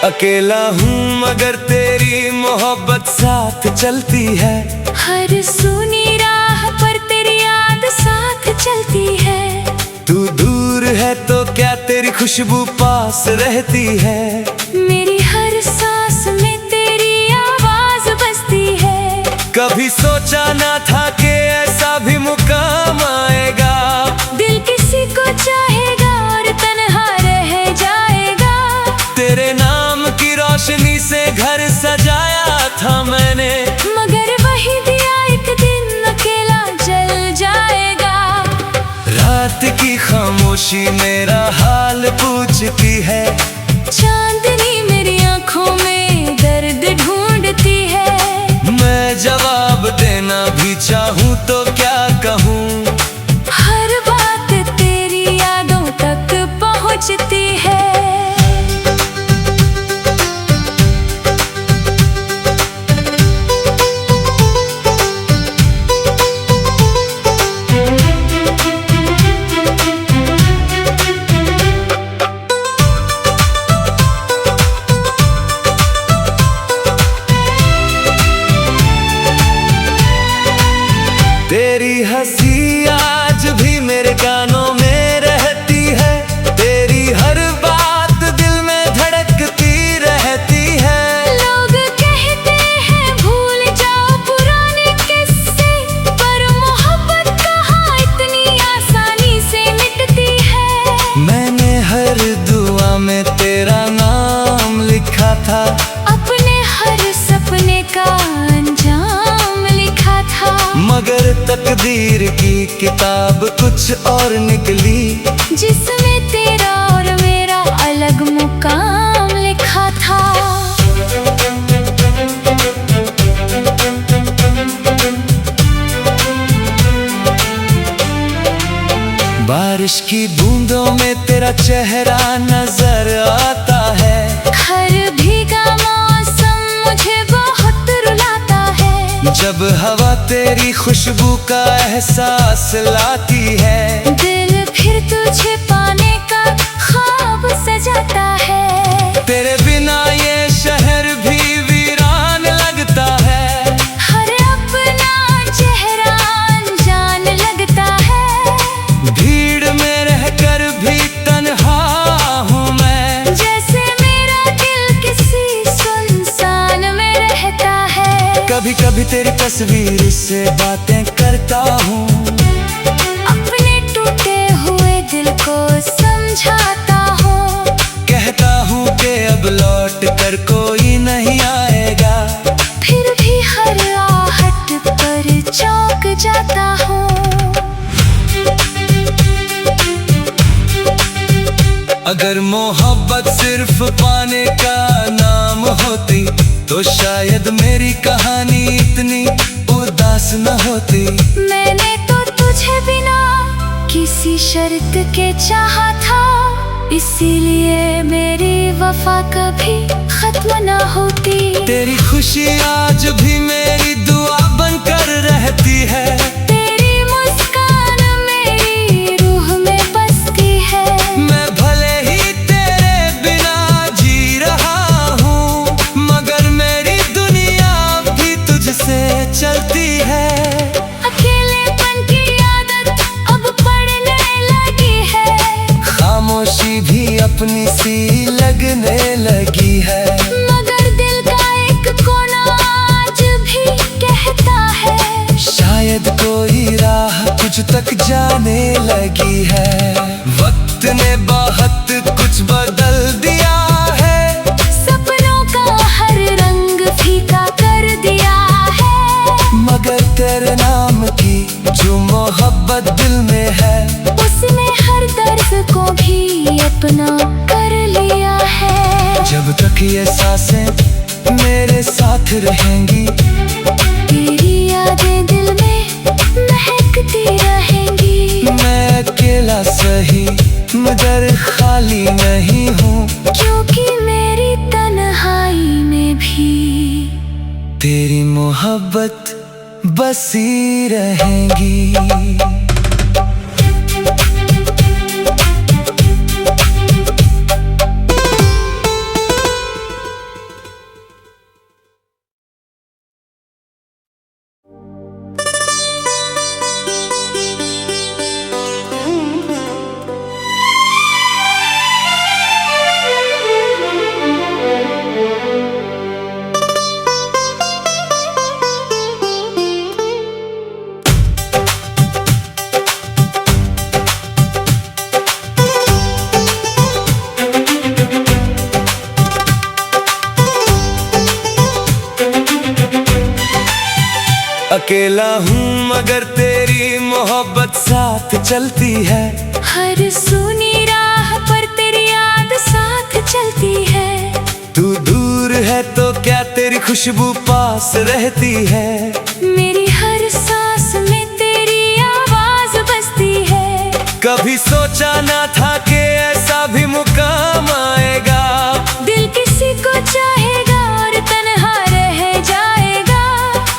अकेला हूँ मगर तेरी मोहब्बत साथ चलती है। हर सूनी राह पर तेरी याद साथ चलती है। तू दूर है तो क्या तेरी खुशबू पास रहती है। मेरी हर सांस में तेरी आवाज बजती है। कभी सोचा ना था कि ऐसा भी मुकाम आएगा। दिल किसी को चाहेगा और तन्हा रह जाएगा। तेरे नाम की रोशनी से घर सजाया था मैंने, मगर वही दिया एक दिन अकेला जल जाएगा। रात की खामोशी मेरा हाल पूछती है। चांदनी मेरी आंखों में दर्द ढूंढती है। मैं जवाब देना भी चाहूँ तो क्या कहूँ। हर बात तेरी यादों तक पहुँचती है। तेरी हंसी आज भी मेरे कानों में रहती है। तेरी हर बात दिल में धड़कती रहती है। लोग कहते हैं भूल जाओ पुराने किस्से, पर मोहब्बत कहाँ इतनी आसानी से मिटती है। मैंने हर दुआ में तेरा नाम लिखा था। अपने हर सपने का अंजाम लिखा था। मगर तकदीर की किताब कुछ और निकली, जिसमें तेरा और मेरा अलग मुकाम लिखा था। बारिश की बूंदों में तेरा चेहरा नजर आता है। हर भीगा मौसम मुझे बहुत रुलाता है। जब हवा तेरी खुशबू का एहसास लाती है। दिल फिर तुझे पाने का ख्वाब सजाता है। तेरे बिना ये शहर भी वीरान लगता है। हर अपना चेहरा अनजान लगता है। भीड़ में रहकर भी तन्हा हूँ मैं। जैसे मेरा दिल किसी सुनसान में रहता है। कभी कभी तेरी तस्वीर से बातें करता हूँ। अपने टूटे हुए दिल को समझाता हूँ। कहता हूँ कि अब लौट कर कोई नहीं आएगा। फिर भी हर आहट पर चौंक जाता हूँ। अगर मोहब्बत सिर्फ पाने का नाम होती तो शायद मेरी कहानी इतनी उदास न होती। मैंने तो तुझे बिना किसी शर्त के चाहा था, इसीलिए मेरी वफा कभी खत्म न होती। तेरी खुशी आज भी मेरी दुआ बनकर रहती है। तेरी मुस्कान मेरी रूह में बसती है। मैं भले ही तेरे बिना जी रहा हूँ, मगर मेरी दुनिया भी तुझसे चलती है। अकेलेपन की आदत अब पड़ने लगी है। खामोशी भी अपनी सी लगने लगी है। मगर दिल का एक कोना आज भी कहता है, शायद कोई राह तुझ तक जाने लगी है। वक्त ने बहुत कुछ बदल दिया है। सपनों का हर रंग फीका कर दिया है। मगर तेरे नाम की जो मोहब्बत दिल में है, उसने हर दर्द को भी अपना कर लिया है। जब तक ये सांसें मेरे साथ रहेंगी, तेरी यादें दिल में महकती रहेंगी। मैं अकेला सही मगर खाली नहीं हूँ, क्योंकि मेरी तन्हाई में भी तेरी मोहब्बत बसी रहेंगी। अकेला हूँ मगर तेरी मोहब्बत साथ चलती है। हर सुनी राह पर तेरी याद साथ चलती है। तू दूर है तो क्या तेरी खुशबू पास रहती है। मेरी हर सांस में तेरी आवाज बजती है। कभी सोचा ना था कि ऐसा भी मुकाम आएगा। दिल किसी को चाहेगा और तन्हा रह जाएगा।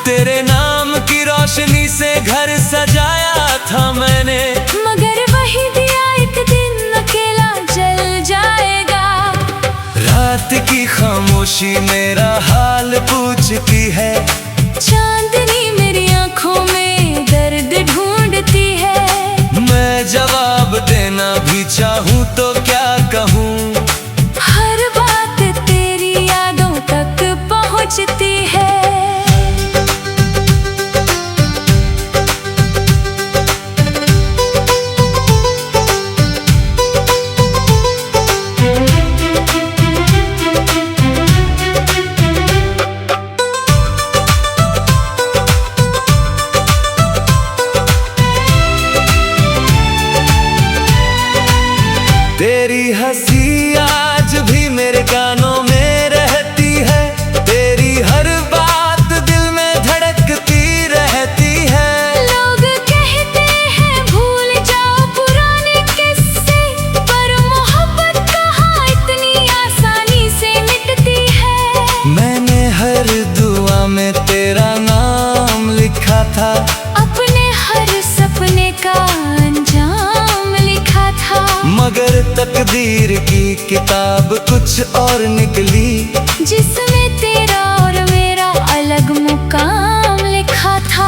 तेरे नाम की रोशनी से घर सजाया था मैंने, मगर वही दिया एक दिन अकेला जल जाएगा। रात की खामोशी मेरा हाल पूछती है। चांदनी मेरी आंखों में दर्द ढूंढती है। मैं जवाब देना भी चाहूँ तो क्या कहूँ। हर बात तेरी यादों तक पहुँचती है। तेरी हंसी आज भी मेरे कानों में रहती है। तेरी हर बात दिल में धड़कती रहती है। लोग कहते हैं भूल जाओ पुराने किस्से, पर मोहब्बत कहाँ इतनी आसानी से मिटती है। मैंने हर दुआ में तेरा नाम लिखा था। अपने हर सपने का अंजाम लिखा था। मगर तकदीर की किताब कुछ और निकली, जिसमें तेरा और मेरा अलग मुकाम लिखा था।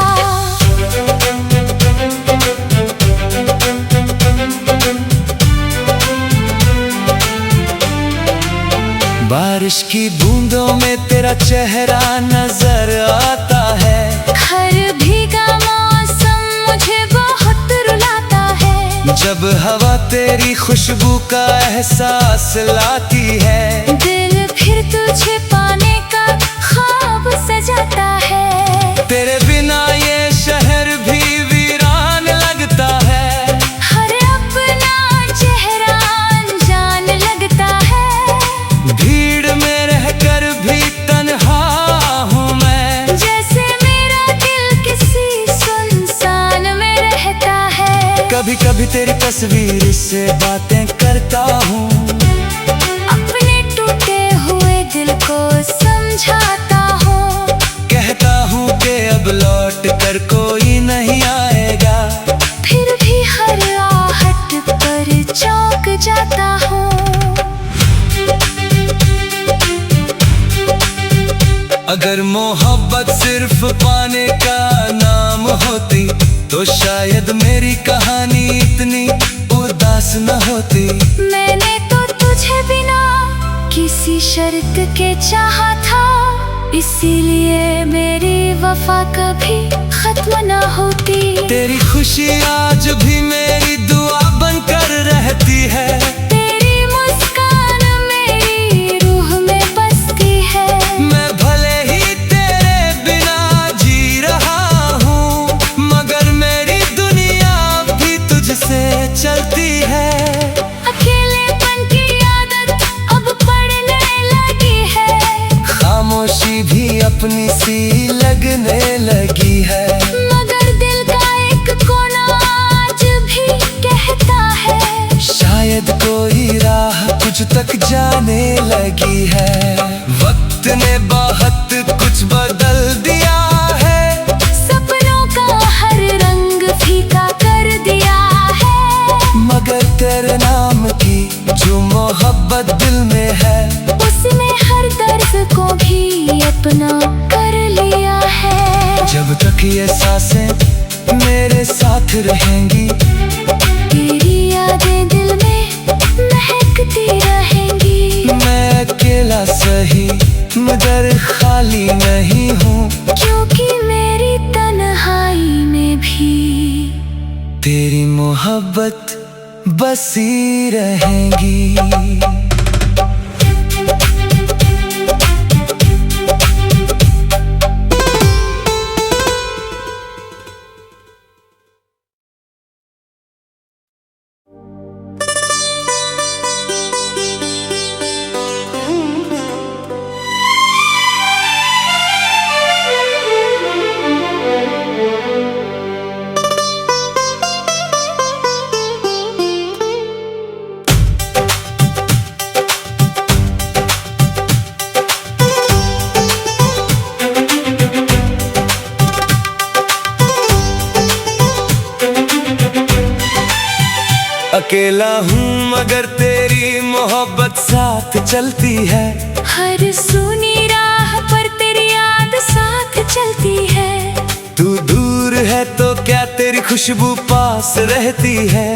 बारिश की बूंदों में तेरा चेहरा नजर आता है। हर भीगा मौसम मुझे बहुत रुलाता है। जब हवा तेरी खुशबू का एहसास लाती है। दिल फिर तुझे पाने का ख्वाब सजाता है। तेरे बिना ये शहर भी वीरान लगता है। हर अपना चेहरा अनजान लगता है। भीड़ में रहकर भी तन्हा हूँ मैं, जैसे मेरा दिल किसी सुनसान में रहता है। कभी कभी तेरी तस्वीर से बातें करता हूँ। अपने टूटे हुए दिल को समझाता हूँ। कहता हूँ कि अब लौट कर कोई नहीं आएगा। फिर भी हर आहट पर चौंक जाता हूँ। अगर मोहब्बत सिर्फ पाने का नाम होती तो शायद मेरी कहानी इतनी उदास न होती। मैंने तो तुझे बिना किसी शर्त के चाहा था, इसीलिए मेरी वफा कभी खत्म न होती। तेरी खुशी आज भी मेरी दुआ बनकर रहती है। तेरी मुस्कान मेरी रूह में बसती है। मैं भले ही तेरे बिना जी रहा हूँ, मगर मेरी दुनिया भी तुझसे चलती है। अकेलेपन की आदत अब पड़ने लगी है। खामोशी भी अपनी सी लगने लगी है। मगर दिल का एक कोना आज भी कहता है, शायद कोई राह तुझ तक जाने लगी है। वक्त ने बहुत कुछ बदल दिया है। सपनों का हर रंग फीका कर दिया है। मगर तेरे नाम की जो मोहब्बत दिल में है, उसने हर दर्द को भी अपना कर लिया है। जब तक ये सांसें मेरे साथ रहेंगी, तेरी यादें दिल में महकती रहेंगी। मैं अकेला सही मगर खाली नहीं हूँ, क्योंकि मेरी तन्हाई में भी तेरी मोहब्बत बसी रहेंगी। अकेला हूँ मगर तेरी मोहब्बत साथ चलती है। हर सुनी राह पर तेरी याद साथ चलती है। तू दूर है तो क्या तेरी खुशबू पास रहती है।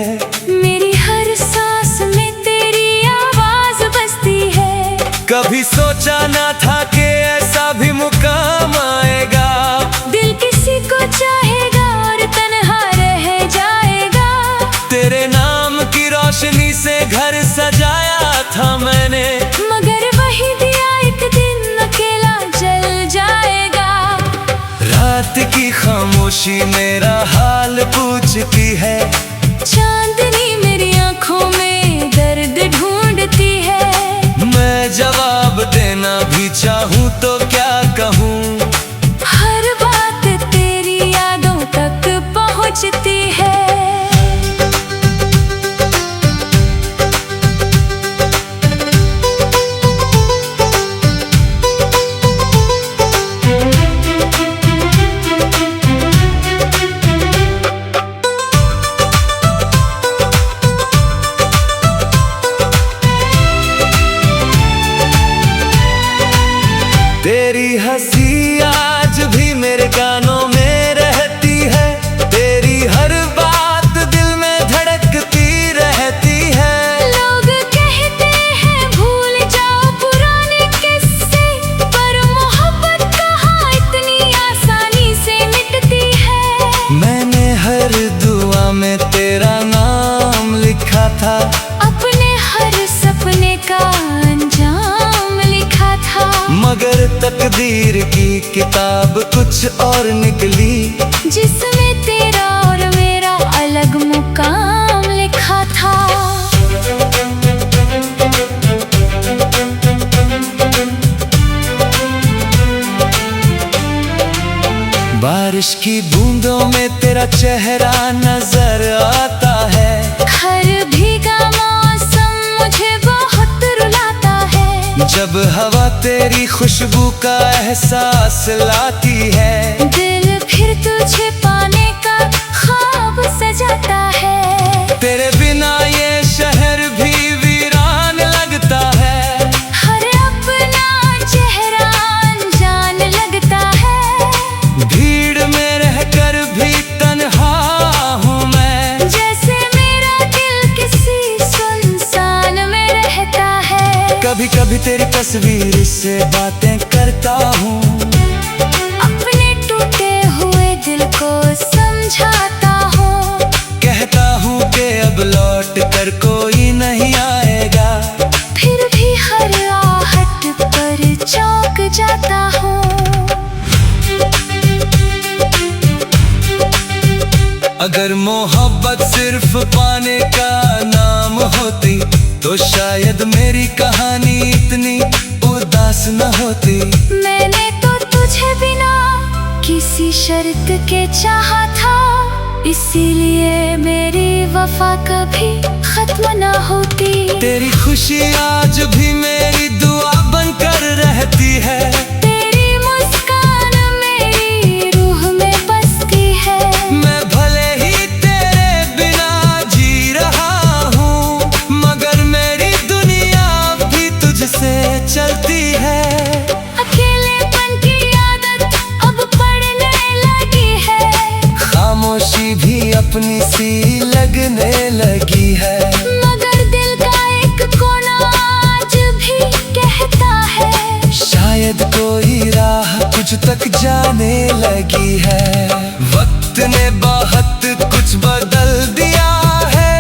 मेरी हर सांस में तेरी आवाज बजती है। कभी सोचा ना था कि ऐसा भी मुकाम आएगा। दिल किसी को चाहेगा और तन्हा रह जाएगा। तेरे नाम की रोशनी से घर सजाया था मैंने, मगर वही दिया एक दिन अकेला जल जाएगा। रात की खामोशी मेरा हाल पूछती है। चांदनी मेरी आंखों में दर्द ढूंढती है। मैं जवाब देना भी चाहूँ तो क्या कहूँ। हर बात तेरी यादों तक पहुँचती है। तेरी हंसी आज भी मेरे कानों में रहती है। तेरी हर बात दिल में धड़कती रहती है। लोग कहते हैं भूल जाओ पुराने किस्से, पर मोहब्बत कहाँ इतनी आसानी से मिटती है। मैंने हर दुआ में तेरा नाम लिखा था। अपने हर सपने का अंजाम लिखा था। मगर तकदीर की किताब कुछ और निकली, जिसमें तेरा और मेरा अलग मुकाम लिखा था। बारिश की बूंदों में तेरा चेहरा नजर आता है। हर भीगा मौसम मुझे बहुत रुलाता है। जब हवा तेरी खुशबू का एहसास लाती है। दिल फिर तुझे पाने का ख्वाब सजाता है। तेरे बिना ये शहर भी वीरान लगता है। हर अपना चेहरा अनजान लगता है। भीड़ में रहकर भी तन्हा हूँ मैं, जैसे मेरा दिल किसी सुनसान में रहता है। कभी कभी तेरी तस्वीर से बातें करता हूँ। अपने टूटे हुए दिल को समझाता हूँ। कहता हूँ कि अब लौट कर कोई नहीं आएगा। फिर भी हर आहट पर चौंक जाता हूँ। अगर मोहब्बत सिर्फ पाने का नाम होती तो शायद मेरी कहानी इतनी उदास न होती। मैंने तो तुझे बिना किसी शर्त के चाहा था, इसीलिए मेरी वफा कभी खत्म न होती। तेरी खुशी आज भी मेरी दुआ बनकर रहती है। तेरी मुस्कान मेरी रूह में बसती है। मैं भले ही तेरे बिना जी रहा हूँ, मगर मेरी दुनिया भी तुझसे चलती है। अकेलेपन की आदत अब पड़ने लगी है। खामोशी भी अपनी सी लगने लगी है। मगर दिल का एक कोना आज भी कहता है, शायद कोई राह तुझ तक जाने लगी है। वक्त ने बहुत कुछ बदल दिया है।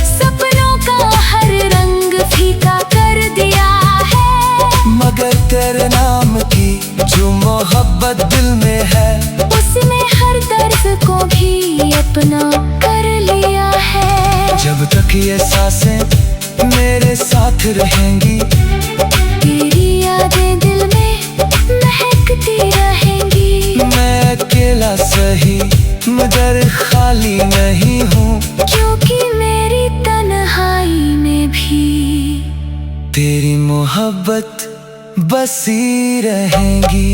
सपनों का हर रंग फीका कर दिया है। मगर तेरे नाम की जो मोहब्बत दिल में है, उसने हर दर्द को भी अपना कर लिया है। जब तक ये सांसें मेरे साथ रहेंगी, तेरी यादें दिल में महकती रहेंगी। मैं अकेला सही मगर खाली नहीं हूँ, क्योंकि मेरी तन्हाई में भी तेरी मोहब्बत बसी रहेंगी।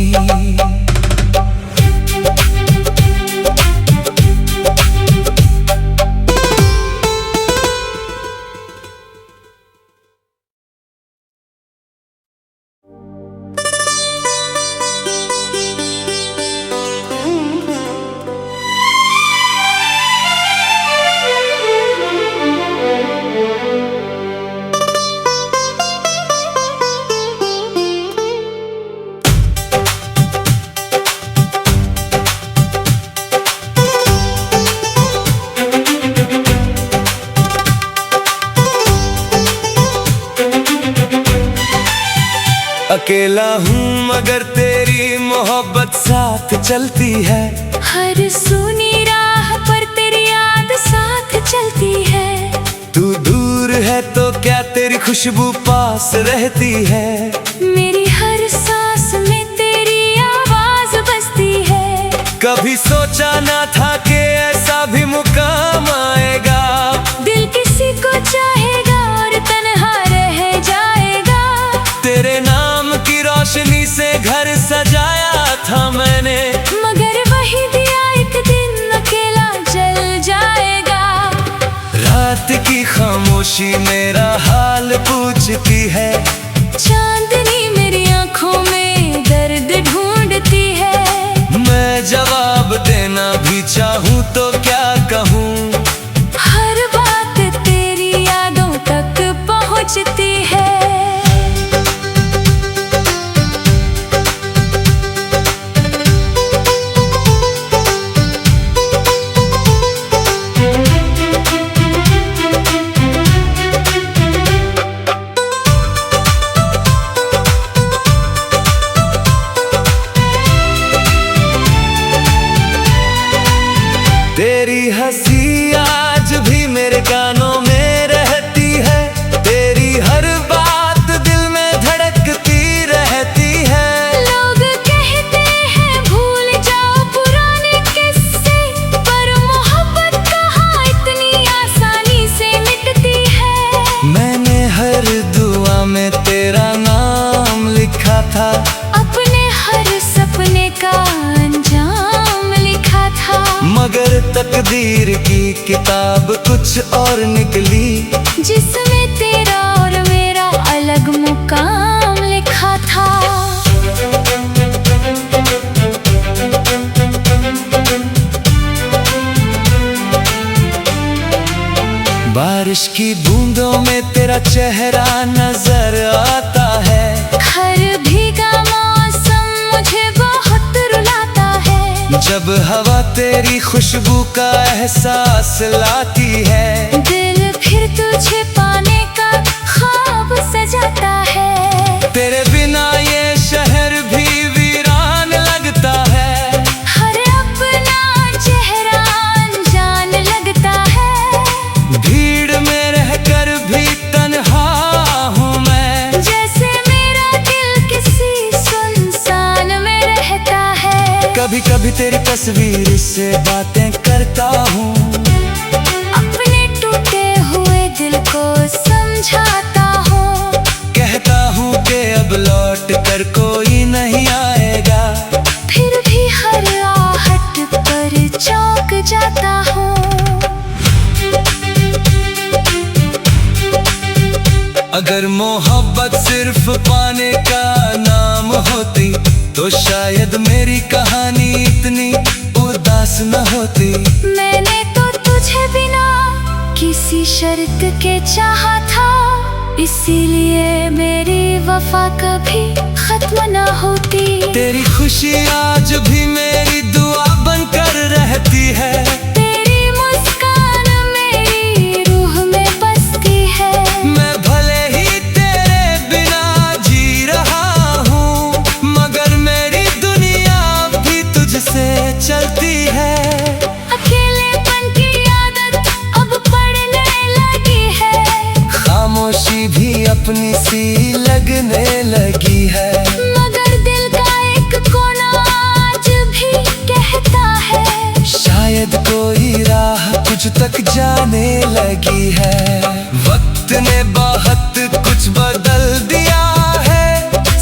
अकेला हूँ मगर तेरी मोहब्बत साथ चलती है। हर सुनी राह पर तेरी याद साथ चलती है। तू दूर है तो क्या तेरी खुशबू पास रहती है। मेरी हर सांस में तेरी आवाज बजती है। कभी सोचा ना था कि ऐसा भी मुकाम आएगा। दिल किसी को चाहेगा और तन्हा रह जाएगा। तेरे नाम की रोशनी से घर सजाया था मैंने, मगर वही दिया एक दिन अकेला जल जाएगा। रात की खामोशी मेरा हाल पूछती है। चांदनी मेरी आंखों में दर्द ढूंढती है। मैं जवाब देना भी चाहूँ तो क्या कहूँ। हर बात तेरी यादों तक पहुँचती है। तेरी हंसी आज भी मेरे कानों में रहती है। तेरी हर बात दिल में धड़कती रहती है। लोग कहते हैं भूल जाओ पुराने किस्से, पर मोहब्बत कहाँ इतनी आसानी से मिटती है। मैंने हर दुआ में तेरा नाम लिखा था। अपने हर सपने का अंजाम लिखा था। मगर तकदीर की किताब कुछ और निकली, जिसमें तेरा और मेरा अलग मुकाम लिखा था। बारिश की बूंदों में तेरा चेहरा नजर आता है। हर भीगा मौसम मुझे बहुत रुलाता है। जब हवा तेरी खुशबू का एहसास लाती है। दिल फिर तुझे पाने का ख्वाब सजाता है। तेरे बिना ये शहर भी वीरान लगता है। हर अपना चेहरा अनजान लगता है। भीड़ में रहकर भी तन्हा हूँ मैं, जैसे मेरा दिल किसी सुनसान में रहता है। कभी कभी तेरी तस्वीर से बातें करता हूँ। अपने टूटे हुए दिल को समझाता हूँ। कहता हूँ कि अब लौट कर कोई नहीं आएगा। फिर भी हर आहट पर चौंक जाता हूँ। अगर मोहब्बत सिर्फ पाने का नाम होती तो शायद मेरी कहानी इतनी उदास न होती। मैंने तो तुझे बिना किसी शर्त के चाहा था, इसीलिए मेरी वफा कभी खत्म न होती। तेरी खुशी आज भी मेरी दुआ बनकर रहती है। तेरी मुस्कान मेरी रूह में बसती है। मैं भले ही तेरे बिना जी रहा हूँ, मगर मेरी दुनिया भी तुझसे चलती है। अकेलेपन की आदत अब पड़ने लगी है। खामोशी भी अपनी सी लगने लगी है। मगर दिल का एक कोना आज भी कहता है, शायद कोई राह तुझ तक जाने लगी है। वक्त ने बहुत कुछ बदल दिया है।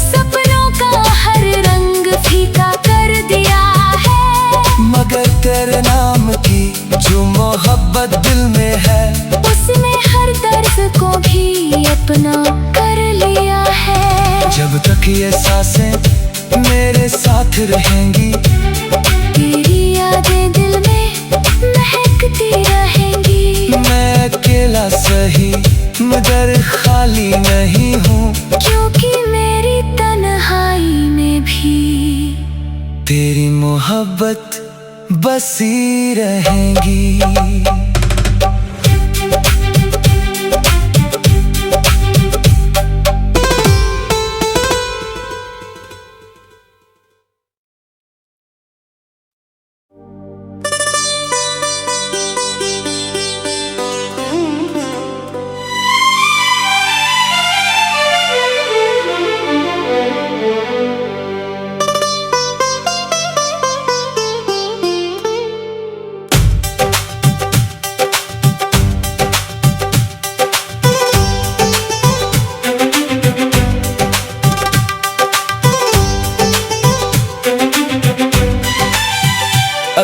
सपनों का हर रंग फीका कर दिया है। मगर तेरे नाम की जो मोहब्बत दिल में है, उसने हर दर्द को भी अपना कर लिया है। जब तक ये सांसें मेरे साथ रहेंगी, तेरी यादें दिल में महकती रहेंगी। मैं अकेला सही मगर खाली नहीं हूँ, क्योंकि मेरी तन्हाई में भी तेरी मोहब्बत बसी रहेंगी।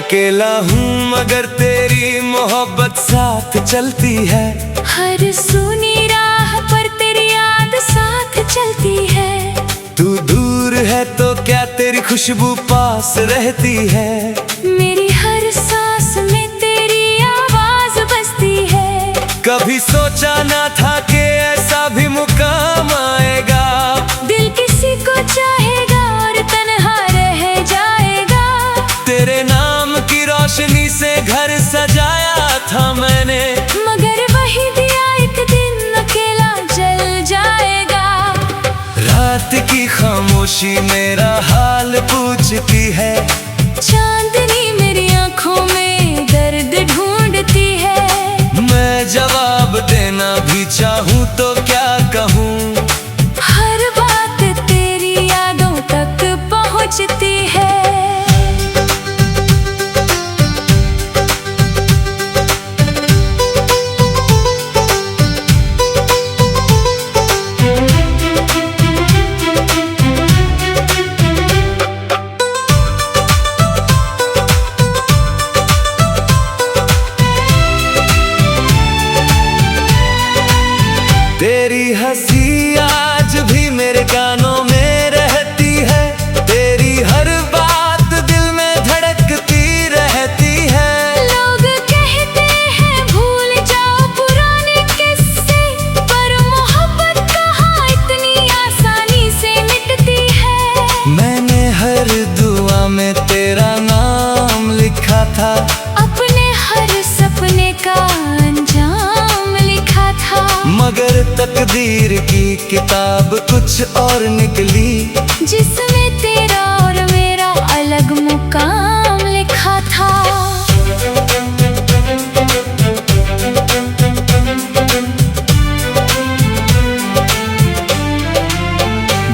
अकेला हूँ मगर तेरी मोहब्बत साथ चलती है। हर सुनी राह पर तेरी याद साथ चलती है। तू दूर है तो क्या तेरी खुशबू पास रहती है। मेरी हर सांस में तेरी आवाज बजती है। कभी सोचा ना था कि ऐसा भी मुकाम आएगा। दिल किसी को चाहेगा और तन्हा रह जाएगा। तेरे नाम की रोशनी से घर सजाया था मैंने, मगर वही दिया एक दिन अकेला जल जाएगा। रात की खामोशी मेरा हाल पूछती है। चांदनी मेरी आंखों में दर्द ढूंढती है। मैं जवाब देना भी चाहूँ तो क्या कहूँ। हर बात तेरी यादों तक पहुँचती है। तेरी हंसी आज भी मेरे कानों में रहती है। तेरी हर बात दिल में धड़कती रहती है। लोग कहते हैं भूल जाओ पुराने किस्से, पर मोहब्बत कहाँ इतनी आसानी से मिटती है। मैंने हर दुआ में तेरा नाम लिखा था। अपने हर सपने का अंजाम लिखा था। मगर तकदीर की किताब कुछ और निकली, जिसमें तेरा और मेरा अलग मुकाम लिखा था।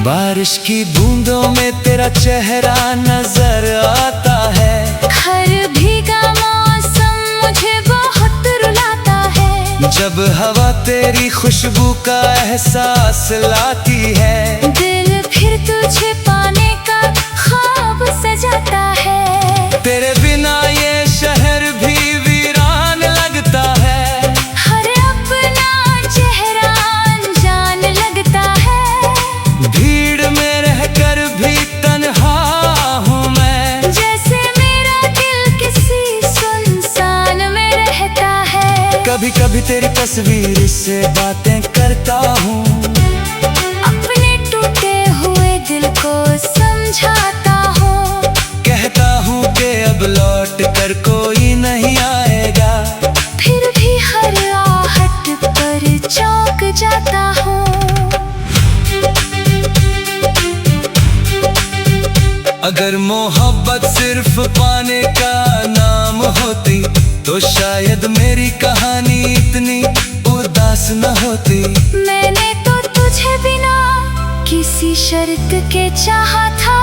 बारिश की बूंदों में तेरा चेहरा नजर आता है। हर भीगा मौसम मुझे बहुत रुलाता है। जब हवा तेरी खुशबू का एहसास लाती है। दिल फिर तुझे पाने का ख्वाब सजाता है। तेरे बिना ये शहर भी वीरान लगता है। हर अपना चेहरा अनजान लगता है। भीड़ में रहकर भी तन्हा हूँ मैं, जैसे मेरा दिल किसी सुनसान में रहता है। कभी कभी तेरी तस्वीर से बातें करता हूँ। अपने टूटे हुए दिल को समझाता हूँ। कहता हूँ कि अब लौट कर कोई नहीं आएगा। फिर भी हर आहट पर चौंक जाता हूँ। अगर मोहब्बत सिर्फ पाने का नाम होती तो शायद मेरी कहानी इतनी उदास न होती। मैंने तो तुझे बिना किसी शर्त के चाहा था,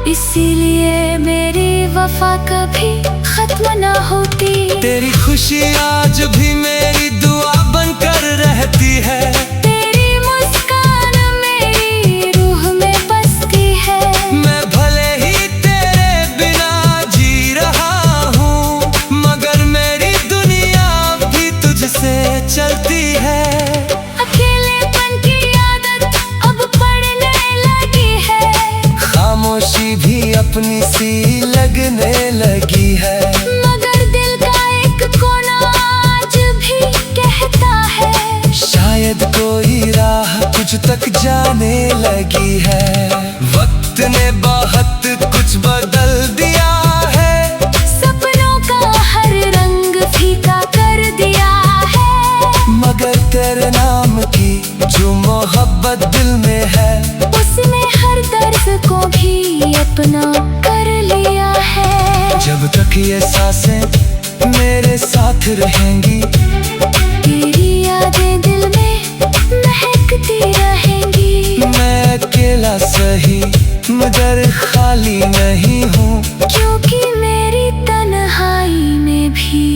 इसीलिए मेरी वफा कभी खत्म न होती। तेरी खुशी आज भी मेरी दुआ बनकर रहती है। तेरी मुस्कान मेरी रूह में बसती है। मैं भले ही तेरे बिना जी रहा हूँ, मगर मेरी दुनिया भी तुझसे चलती है। अकेलेपन की आदत अब पड़ने लगी है। खामोशी भी अपनी सी लगने लगी है। मगर दिल का एक कोना आज भी कहता है, शायद कोई राह कुछ तक जाने लगी है। वक्त ने बहुत कुछ बदल दिया है। सपनों का हर रंग फीका कर दिया है। मगर तेरे नाम की जो मोहब्बत दिल में है, उसने हर दर्द को भी अपना कर लिया है। जब तक ये सांसें मेरे साथ रहेंगी, तेरी यादें दिल में महकती रहेंगी। मैं अकेला सही मगर खाली नहीं हूँ, क्योंकि मेरी तन्हाई में भी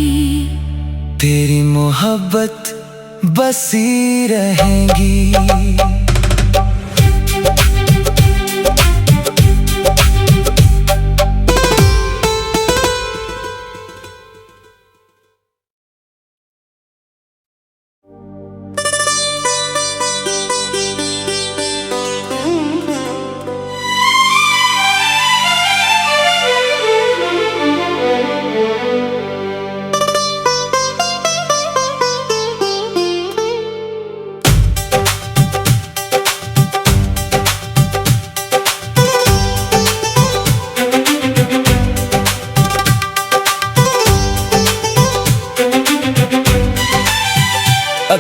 तेरी मोहब्बत बसी रहेंगी।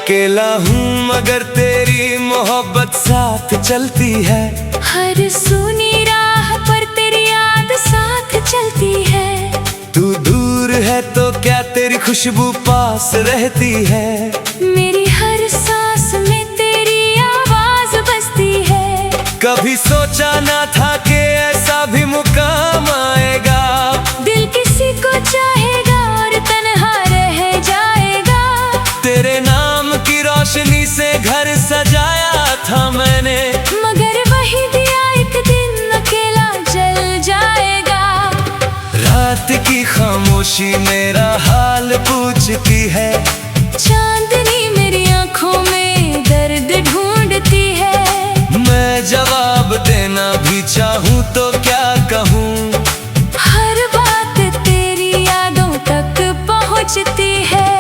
अकेला हूँ मगर तेरी मोहब्बत साथ चलती है। हर सूनी राह पर तेरी याद साथ चलती है। तू दूर है तो क्या तेरी खुशबू पास रहती है। मेरी हर सांस में तेरी आवाज बजती है। कभी सोचा ना था कि ऐसा भी मुकाम आएगा। दिल किसी को चाहेगा और तन्हा रह जाएगा। तेरे नाम की रोशनी से घर सजाया था मैंने, मगर वही दिया एक दिन अकेला जल जाएगा। रात की खामोशी मेरा हाल पूछती है। चांदनी मेरी आंखों में दर्द ढूंढती है। मैं जवाब देना भी चाहूँ तो क्या कहूँ। हर बात तेरी यादों तक पहुँचती है।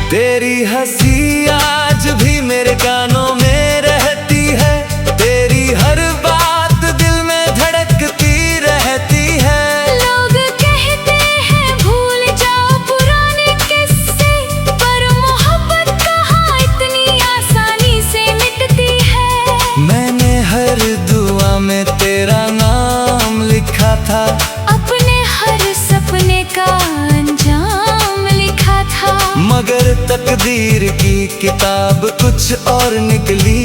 तेरी हंसी आज भी मेरे कानों में रहती है। तेरी हर बात दिल में धड़कती रहती है। लोग कहते हैं भूल जाओ पुराने किस्से, पर मोहब्बत कहाँ इतनी आसानी से मिटती है। मैंने हर दुआ में तेरा नाम लिखा था। अपने हर सपने का अंजाम लिखा था। मगर तकदीर की किताब कुछ और निकली,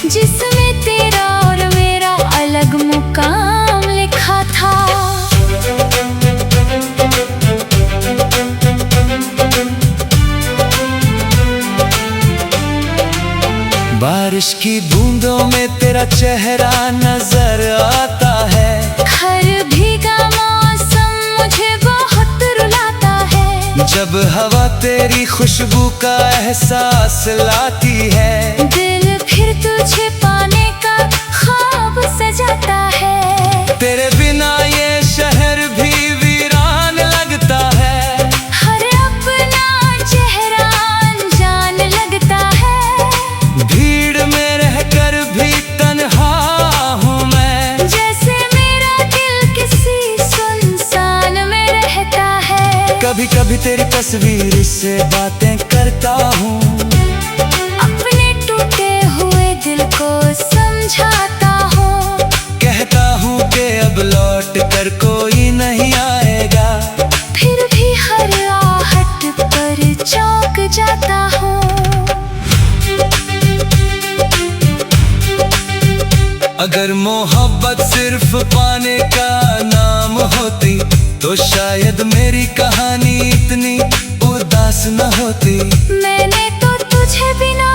जिसमें तेरा और मेरा अलग मुकाम लिखा था। बारिश की बूंदों में तेरा चेहरा नजर आता है। हर भीगा मौसम मुझे बहुत रुलाता है। जब हवा तेरी खुशबू का एहसास लाती है। दिल फिर तुझे पाने का ख्वाब सजाता है। तेरे बिना ये शहर भी वीरान लगता है। हर अपना चेहरा अनजान लगता है। भीड़ में रहकर भी तन्हा हूँ मैं, जैसे मेरा दिल किसी सुनसान में रहता है। कभी कभी तेरी तस्वीर से बातें करता हूँ। अपने टूटे हुए दिल को समझाता हूँ। कहता हूँ कि अब लौट कर कोई नहीं आएगा। फिर भी हर आहट पर चौंक जाता हूँ। अगर मोहब्बत सिर्फ पाने का नाम होती तो शायद मेरी कहानी इतनी उदास न होती। मैंने तो तुझे बिना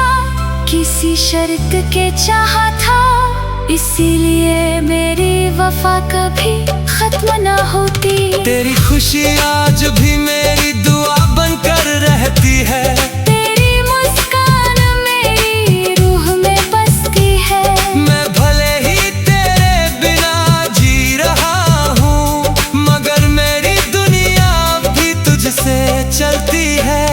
किसी शर्त के चाहा था, इसीलिए मेरी वफा कभी खत्म न होती। तेरी खुशी आज भी मेरी दुआ बनकर रहती है। तेरी मुस्कान मेरी रूह में बसती है। मैं भले ही तेरे बिना जी रहा हूँ, मगर मेरी दुनिया भी तुझसे चलती है।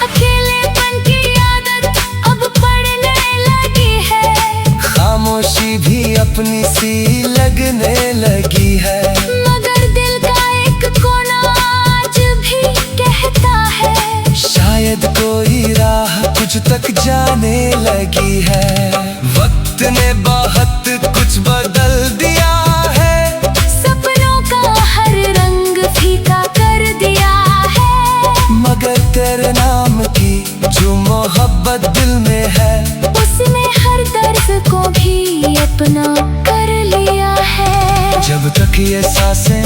अकेलेपन की आदत अब पड़ने लगी है। खामोशी भी अपनी सी लगने लगी है। मगर दिल का एक कोना आज भी कहता है, शायद कोई राह तुझ तक जाने लगी है। वक्त ने बहुत कुछ बदल दिया है। सपनों का हर रंग फीका कर दिया है। मगर तेरे नाम की जो मोहब्बत दिल में है, उसने हर दर्द को भी अपना कर लिया है। जब तक ये सांसें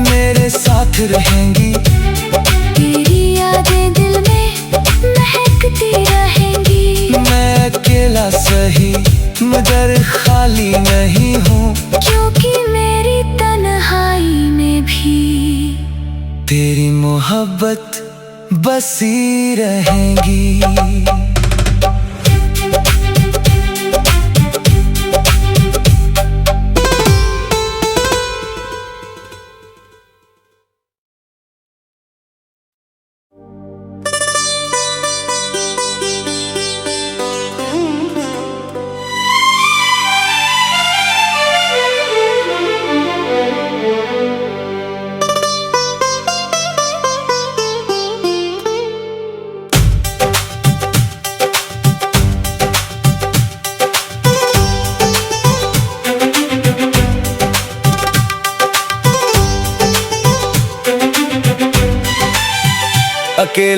मेरे साथ रहेंगी, तेरी यादें दिल में महकती रहेंगी। मैं अकेला सही मगर खाली नहीं हूँ, क्योंकि मेरी तन्हाई में भी तेरी मोहब्बत बसी रहेंगी।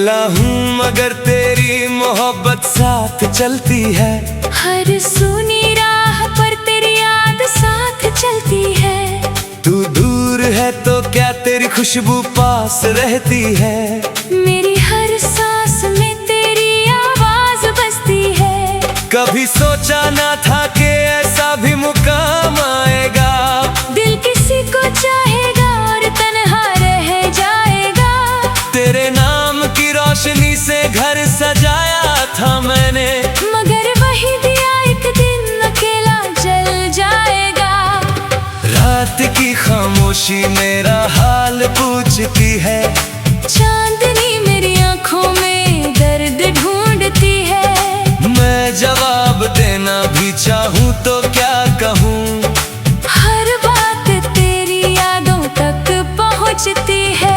अकेला हूँ मगर तेरी मोहब्बत साथ चलती है। हर सुनी राह पर तेरी याद साथ चलती है। तू दूर है तो क्या तेरी खुशबू पास रहती है। मेरी हर सांस में तेरी आवाज बजती है। कभी सोचा ना था कि ऐसा भी मुकाम आएगा। दिल किसी को चाहेगा और तन्हा रह जाएगा। तेरे नाम की रोशनी से घर सजाया था मैंने, मगर वही दिया एक दिन अकेला जल जाएगा। रात की खामोशी मेरा हाल पूछती है। चांदनी मेरी आंखों में दर्द ढूंढती है। मैं जवाब देना भी चाहूँ तो क्या कहूँ। हर बात तेरी यादों तक पहुँचती है।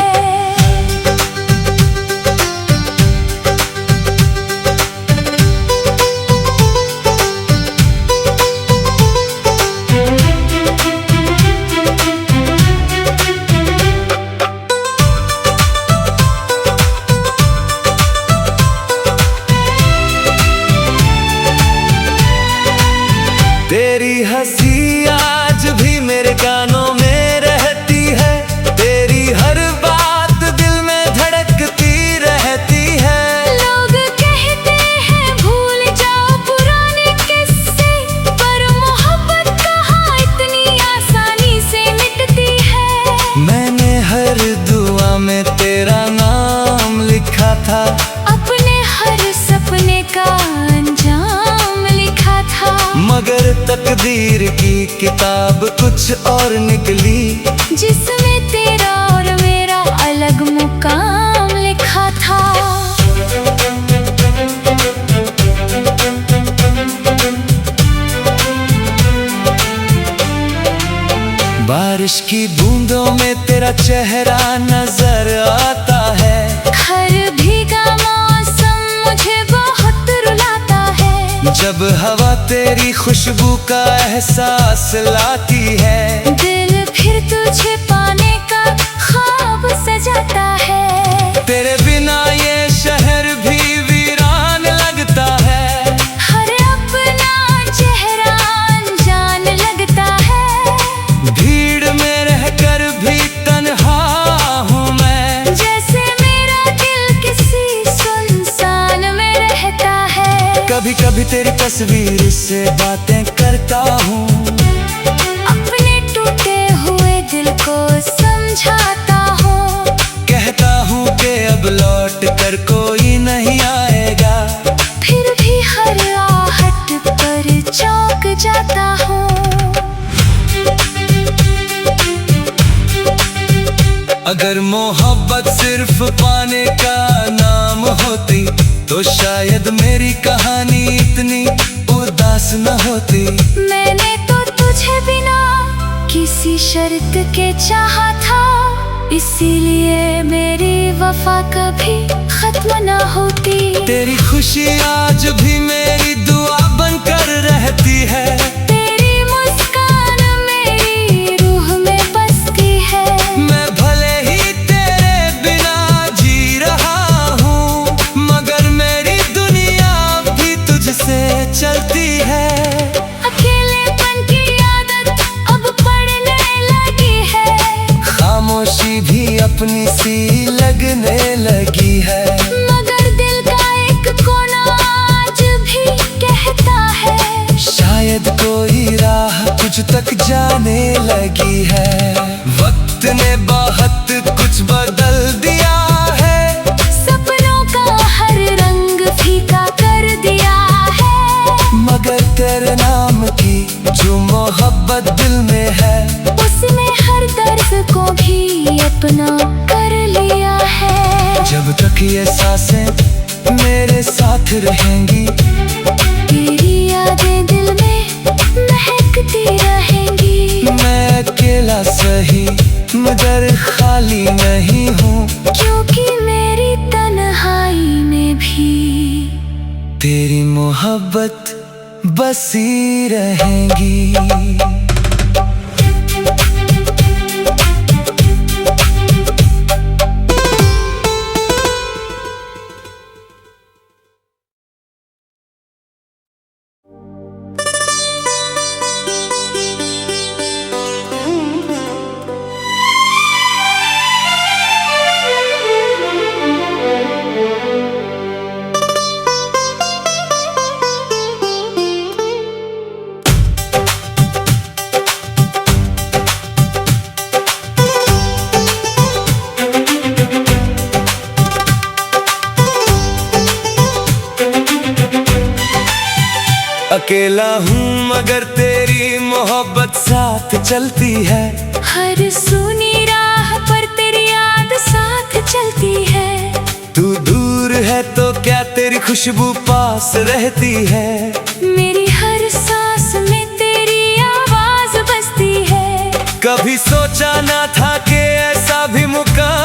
तेरी हंसी आज भी मेरे कानों में रहती है। तेरी हर बात दिल में धड़कती रहती है। लोग कहते हैं भूल जाओ पुराने किस्से, पर मोहब्बत कहाँ इतनी आसानी से मिटती है। मैंने हर दुआ में तेरा नाम लिखा था। अपने हर सपने का अंजाम लिखा था। मगर तकदीर की किताब कुछ और निकली, जिसमें तेरा और मेरा अलग मुकाम लिखा था। बारिश की बूंदों में तेरा चेहरा नजर आता है। हर भीगा मौसम मुझे बहुत रुलाता है। जब हवा तेरी खुशबू का एहसास लाती है। दिल फिर तुझे पाने का ख्वाब सजाता है। तेरे बिना ये शहर भी वीरान लगता है। हर अपना चेहरा अनजान लगता है। भीड़ में रहकर भी तन्हा हूँ मैं, जैसे मेरा दिल किसी सुनसान में रहता है। कभी कभी तेरी तस्वीर से बातें करता हूँ। अपने टूटे हुए दिल को समझाता हूँ। कहता हूँ कि अब लौट कर कोई नहीं आएगा। फिर भी हर आहट पर चौंक जाता हूँ। अगर मोहब्बत सिर्फ पाने का नाम होती तो शायद मेरी कहानी इतनी उदास न होती। मैंने तो तुझे बिना किसी शर्त के चाहा था, इसीलिए मेरी वफा कभी खत्म न होती। तेरी खुशी आज भी मेरी दुआ बनकर रहती है। तेरी मुस्कान मेरी रूह में बसती है। मैं भले ही तेरे बिना जी रहा हूँ, मगर मेरी दुनिया भी तुझसे चलती है। अकेलेपन की आदत अब पड़ने लगी है। खामोशी भी अपनी सी लगने लगी है। मगर दिल का एक कोना आज भी कहता है, शायद कोई राह तुझ तक जाने लगी है। वक्त ने बहुत कुछ बदल दिया है। सपनों का हर रंग फीका कर दिया है। मगर तेरे नाम की जो मोहब्बत दिल में है, उसने हर दर्द को भी अपना कर लिया है। जब तक ये सांसें मेरे साथ रहेंगी, तेरी यादें दिल में महकती रहेंगी। मैं अकेला सही मगर खाली नहीं हूँ, क्योंकि मेरी तन्हाई में भी तेरी मोहब्बत बसी रहेंगी। अकेला हूँ मगर तेरी मोहब्बत साथ चलती है। हर सुनी राह पर तेरी याद साथ चलती है। तू दूर है तो क्या तेरी खुशबू पास रहती है। मेरी हर सांस में तेरी आवाज बजती है। कभी सोचा ना था कि ऐसा भी मुकाम